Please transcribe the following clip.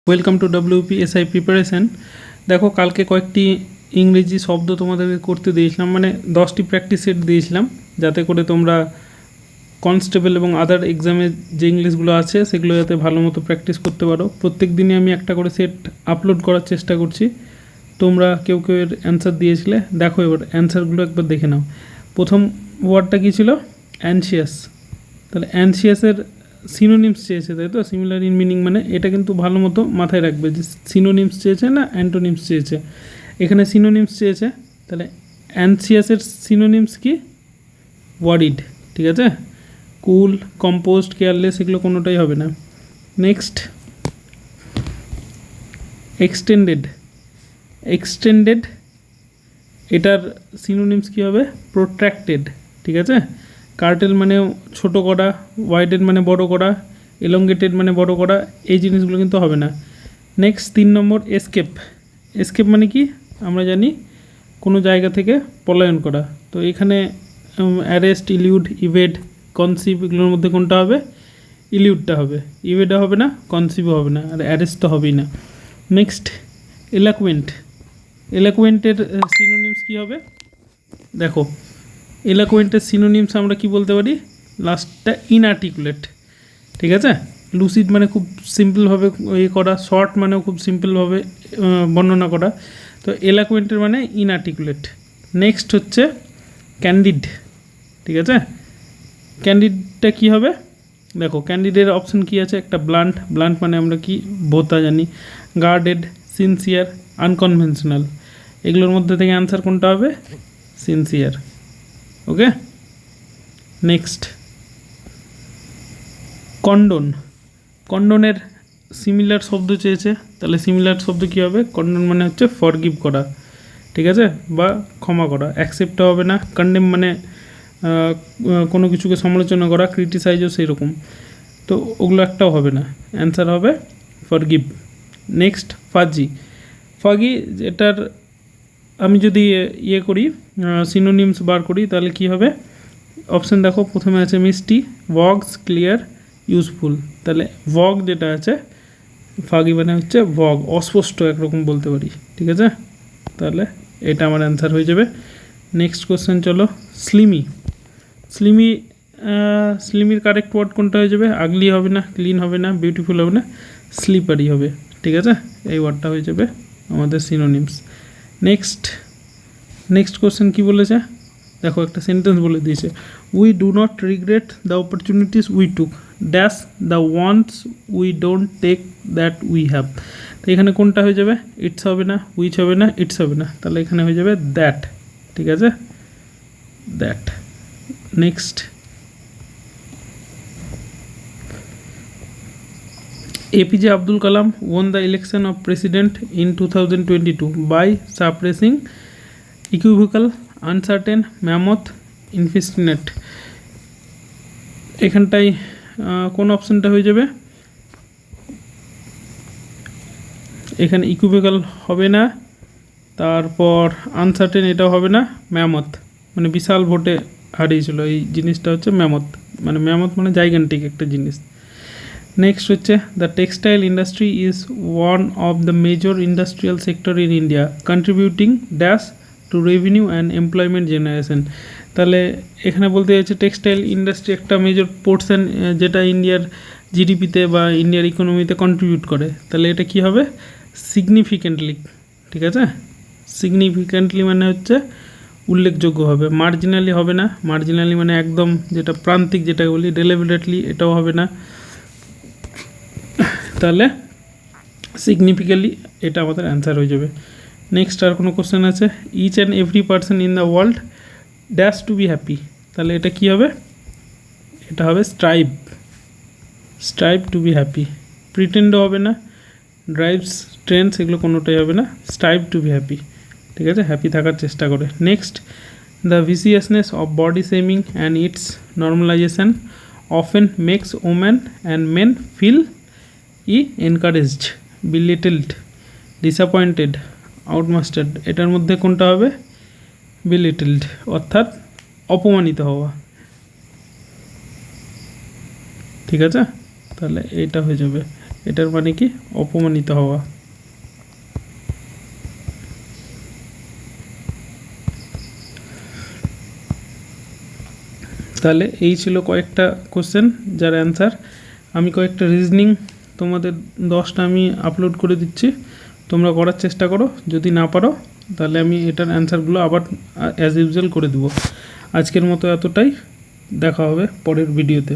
Welcome to WPSI preparation. দেখো, কালকে কয়েকটি ইংরেজি শব্দ তোমাদেরকে করতে দিয়েছিলাম, মানে 10টি প্র্যাকটিস সেট দিয়েছিলাম, যাতে করে তোমরা কনস্টেবল এবং আদার এক্সামে যে ইংলিশগুলো আছে সেগুলো যাতে ভালো মতো প্র্যাকটিস করতে পারো। প্রত্যেক দিনই আমি একটা করে সেট আপলোড করার চেষ্টা করছি। তোমরা কেউ কেউ এর অ্যান্সার দিয়েছিলে, দেখো এবার অ্যান্সারগুলো একবার দেখে নাও। প্রথম ওয়ার্ডটা কী ছিল? অ্যানশিয়াস। তাহলে অ্যানশিয়াসের সিনোনিমস চেয়েছে, তাই তো? সিমিলার ইন মিনিং, মানে এটা কিন্তু ভালো মতো মাথায় রাখবে যে সিনোনিমস চেয়েছে না অ্যান্টোনিমস চেয়েছে। এখানে সিনোনিমস চেয়েছে, তাহলে অ্যানশিয়াসের সিনোনিমস কি? ওয়ারিড। ঠিক আছে, কুল, কম্পোস্ট, কেয়ারলেস এগুলো কোনোটাই হবে না। Next, extended. এক্সটেন্ডেড এটার সিনোনিমস কী হবে? প্রোট্র্যাক্টেড। ঠিক আছে, কার্টেল মানে ছোট করা, ওয়াইডেড মানে বড় করা, এলঙ্গেটেড মানে বড় করা, এই জিনিসগুলো কিন্তু হবে না। নেক্সট 3 নম্বর, এসকেপ। এসকেপ মানে কি আমরা জানি, কোনো জায়গা থেকে পলায়ন করা। তো এখানে অ্যারেস্ট, ইলিউড, ইভেড, কনসিভ এগুলোর মধ্যে কোনটা হবে? ইলিউডটা হবে। ইভেডও হবে না, কনসিভও হবে না, আর অ্যারেস্ট তো হবেই না। নেক্সট, এলাকুয়েন্ট। এলাকুয়েন্টের সিনোনিমস কী হবে? দেখো, এলাকুয়েন্টের সিনোনিমস আমরা কি বলতে পারি? লাস্টটা ইনআর্টিকুলেট। ঠিক আছে, লুসিড মানে খুব সিম্পলভাবে করা, শর্ট মানেও খুব সিম্পলভাবে বর্ণনা করা। তো এলাকুয়েন্টের মানে ইনআর্টিকুলেট। নেক্সট হচ্ছে ক্যান্ডিড। ঠিক আছে, ক্যান্ডিডটা কি হবে? দেখো, ক্যান্ডিডের অপশন কি আছে? একটা ব্লান্ট। ব্লান্ট মানে আমরা কি ভোতা জানি। Guarded, sincere, unconventional. এগুলোর মধ্যে থেকে অ্যান্সার কোনটা হবে? সিনসিয়ার। ওকে, নেক্সট, কন্ডোন। কন্ডোনের সিমিলার শব্দ চেয়েছে, তাহলে সিমিলার শব্দ কী হবে? কন্ডোন মানে হচ্ছে ফরগিভ করা। ঠিক আছে, বা ক্ষমা করা। অ্যাকসেপ্টও হবে না। কন্ডেম মানে কোনো কিছুকে সমালোচনা করা, ক্রিটিসাইজও সেই রকম। তো ওগুলো একটাও হবে না, অ্যান্সার হবে ফরগিভ। Next, fuzzy. ফাগি, এটার আমি যদি করি, সিনোনিমস বার করি, তাহলে কি হবে? অপশান দেখো, প্রথমে আছে মিষ্টি, ভগস, ক্লিয়ার, ইউজফুল। তাহলে ভগ যেটা আছে, ফাগি মানে হচ্ছে ভগ, অস্পষ্ট একরকম বলতে পারি। ঠিক আছে, তাহলে এটা আমার অ্যান্সার হয়ে যাবে। নেক্সট কোশ্চেন চলো, স্লিমি। স্লিমি, স্লিমির কারেক্ট ওয়ার্ড কোনটা হয়ে যাবে? আগলি হবে না, ক্লিন হবে না, বিউটিফুল হবে না, স্লিপারি হবে। ঠিক আছে, এই ওয়ার্ডটা হয়ে যাবে আমাদের সিনোনিমস। নেক্সট কোশ্চেন কী বলেছে? দেখো, একটা সেন্টেন্স বলে দিয়েছে, we do not regret the opportunities we took, dash the ones we don't take that we have. তো এখানে কোনটা হয়ে যাবে? ইটস হবে না, উইচ হবে না, ইটস হবে না, তাহলে এখানে হয়ে যাবে দ্যাট। ঠিক আছে, that. Next, APJ Abdul Kalam won the election of president in 2022 by suppressing equivocal, uncertain, mammoth, infinite। এখানটায় কোন অপশানটা হয়ে যাবে? এখানে ইকুইভোকাল হবে না, তারপর আনসার্টেন এটাও হবে না, ম্যামথ মানে বিশাল ভোটে হারিয়েছিল, এই জিনিসটা হচ্ছে ম্যামথ। মানে ম্যামথ মানে জাইগান্টিক একটা জিনিস। নেক্সট হচ্ছে, the textile industry is one of the major industrial sector in India, contributing dash to revenue and employment generation. তাহলে এখানে বলতে চাইছে টেক্সটাইল ইন্ডাস্ট্রি একটা মেজর পোর্শন, যেটা ইন্ডিয়ার জিডিপিতে বা ইন্ডিয়ার ইকোনমিতে কন্ট্রিবিউট করে। তাহলে এটা কি হবে? সিগনিফিকেন্টলি। ঠিক আছে, সিগনিফিকেন্টলি মানে হচ্ছে উল্লেখযোগ্য হবে, মার্জিনালি হবে না। মার্জিনালি মানে একদম যেটা প্রান্তিক, যেটা বলি, ডেলিভারেটলি এটাও হবে না। তাহলে সিগনিফিক্যান্টলি এটা আমাদের অ্যান্সার হয়ে যাবে। নেক্সট আর কোনো কোশ্চেন আছে? Each and every person in the world dash to be happy. তাহলে এটা কি হবে? এটা হবে strive, strive to be happy. প্রিটেন্ডও হবে না, ড্রাইভস, ট্রেন্ডস এগুলো কোনোটাই হবে না, স্ট্রাইভ টু বি হ্যাপি। ঠিক আছে, হ্যাপি থাকার চেষ্টা করে। Next, the viciousness of body shaming and its normalization often makes woman and men feel encouraged, belittled, disappointed, outmastered. এটার মধ্যে কোনটা হবে? বিলিটলড, অর্থাৎ অপমানিত হওয়া। ঠিক আছে, তাহলে এইটা হয়ে যাবে। এটার মানে কি অপমানিত হওয়া। তাহলে এই ছিল কয়েকটা কোশ্চেন যার অ্যান্সার। আমি কয়েকটা রিজনিং তোমাদের 10টা আমি আপলোড করে দিচ্ছি, তোমরা করার চেষ্টা করো। যদি না পারো তাহলে আমি এটার অ্যান্সারগুলো আবার অ্যাজ ইউজুয়াল করে দেবো। আজকের মতো এতটাই, দেখা হবে পরের ভিডিওতে।